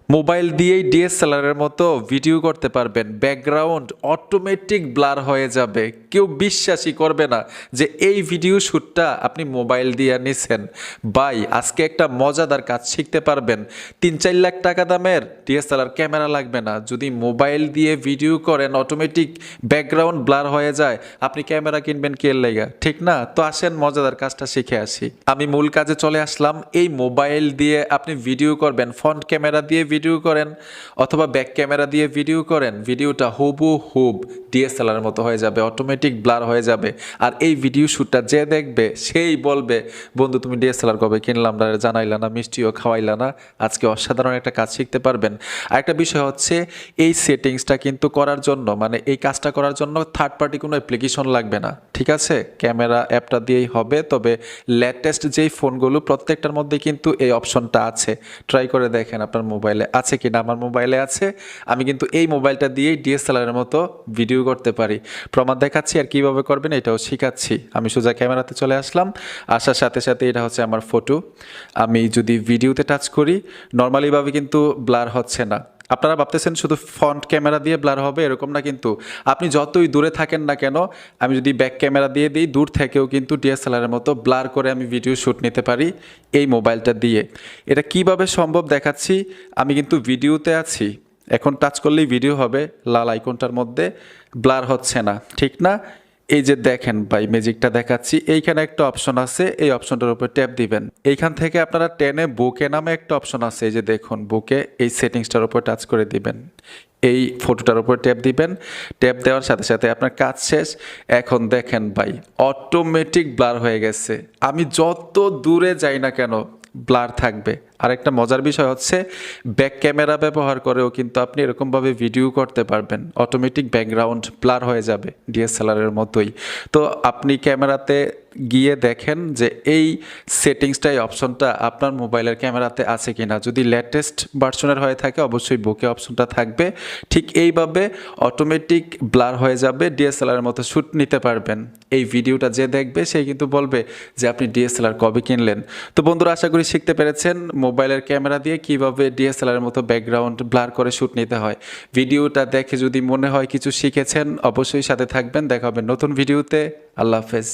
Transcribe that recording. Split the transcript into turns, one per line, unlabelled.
Mobile দিয়েই ডিএসএলআরের মতো video করতে পারবেন, ব্যাকগ্রাউন্ড অটোমেটিক ব্লার হয়ে যাবে, কেউ বিশ্বাসই করবে না যে এই ভিডিও শ্যুটটা আপনি মোবাইল দিয়ে নিছেন। ভাই আজকে একটা মজাদার কাজ শিখতে পারবেন। ৩-৪ লাখ টাকা দামের ডিএসএলআর ক্যামেরা লাগবে না, যদি মোবাইল দিয়ে ভিডিও করেন অটোমেটিক ব্যাকগ্রাউন্ড ব্লার হয়ে যায়, আপনি ক্যামেরা কিনবেন কে লেগা, ঠিক না? তো আসেন মজাদার কাজটা শিখে আসি। আমি মূল কাজে চলে আসলাম। এই মোবাইল দিয়ে আপনি ভিডিও করবেন, ফ্রন্ট ক্যামেরা দিয়ে ভিডিও করেন অথবা ব্যাক ক্যামেরা দিয়ে ভিডিও করেন, ভিডিওটা হুবহুব ডিএসএলআর মতো হয়ে যাবে, অটোমেটিক ব্লার হয়ে যাবে। আর এই ভিডিও শ্যুটটা যে দেখবে সেই বলবে, বন্ধু তুমি ডিএসএলআর কবে কিনলাম না, জানাইলা না, মিষ্টিও খাওয়াইলা না। আজকে অসাধারণ একটা কাজ শিখতে পারবেন। আরেকটা বিষয় হচ্ছে এই সেটিংসটা কিন্তু করার জন্য, মানে এই কাজটা করার জন্য থার্ড পার্টি কোনো অ্যাপ্লিকেশন লাগবে না, ঠিক আছে? ক্যামেরা অ্যাপটা দিয়েই হবে। তবে লেটেস্ট যেই ফোনগুলো প্রত্যেকটার মধ্যে কিন্তু এই অপশনটা আছে। ট্রাই করে দেখেন আপনার মোবাইলে আছে কিনা। আমার মোবাইলে আছে। আমি কিন্তু এই মোবাইলটা দিয়েই ডিএসএলআরের মতো ভিডিও করতে পারি। প্রমাণ দেখাচ্ছি আর কিভাবে করবেন এটাও শিখাচ্ছি। আমি সোজা ক্যামেরাতে চলে আসলাম। আসার সাথে সাথে এটা হচ্ছে আমার ফটো। আমি যদি ভিডিওতে টাচ করি নর্মালিভাবে কিন্তু ব্লার হচ্ছে না। আপনারা ভাবতেছেন শুধু ফ্রন্ট ক্যামেরা দিয়ে ব্লার হবে, এরকম না কিন্তু। আপনি যতই দূরে থাকেন না কেন, আমি যদি ব্যাক ক্যামেরা দিয়ে দিই, দূর থেকেও কিন্তু ডিএসএলআরের মতো ব্লার করে আমি ভিডিও শ্যুট নিতে পারি এই মোবাইলটা দিয়ে। এটা কিভাবে সম্ভব দেখাচ্ছি। আমি কিন্তু ভিডিওতে আছি, এখন টাচ করলেই ভিডিও হবে, লাল আইকনটার মধ্যে ব্লার হচ্ছে না, ঠিক না? এই যে দেখেন ভাই, ম্যাজিকটা দেখাচ্ছি। এইখানে একটা অপশন আছে, এই অপশনটার উপর ট্যাপ দিবেন। এইখান থেকে আপনারা টেনে বুকে নামে একটা অপশন আছে, এই যে দেখুন বুকে, এই সেটিংসটার উপর টাচ করে দিবেন। এই ফটোটার উপর ট্যাপ দিবেন। ট্যাপ দেওয়ার সাথে সাথে আপনার কাজ শেষ। এখন দেখেন ভাই অটোমেটিক ব্লার হয়ে গেছে। আমি যত দূরে যাই না কেন ব্লার থাকবে। আরেকটা মজার বিষয় হচ্ছে ব্যাক ক্যামেরা ব্যবহার করেও কিন্তু আপনি এরকমভাবে ভিডিও করতে পারবেন, অটোমেটিক ব্যাকগ্রাউন্ড ব্লার হয়ে যাবে ডিএসএলআরের মতোই। তো আপনি ক্যামেরাতে গিয়ে দেখেন যে এই সেটিংসটা, এই অপশনটা আপনার মোবাইলের ক্যামেরাতে আছে কিনা। যদি লেটেস্ট ভার্সনের হয়ে থাকে অবশ্যই বুকে অপশনটা থাকবে। ঠিক এইভাবে অটোমেটিক ব্লার হয়ে যাবে, ডিএসএলআরের মতো শ্যুট নিতে পারবেন। এই ভিডিওটা যে দেখবে সে কিন্তু বলবে যে আপনি ডিএসএলআর কবে কিনলেন। তো বন্ধুরা আশা করি শিখতে পেরেছেন মোবাইলের ক্যামেরা দিয়ে কিভাবে ডিএসএলআরের মতো ব্যাকগ্রাউন্ড ব্লার করে শ্যুট নিতে হয়। ভিডিওটা দেখে যদি মনে হয় কিছু শিখেছেন অবশ্যই সাথে থাকবেন। দেখা হবে নতুন ভিডিওতে। আল্লাহ হাফেজ।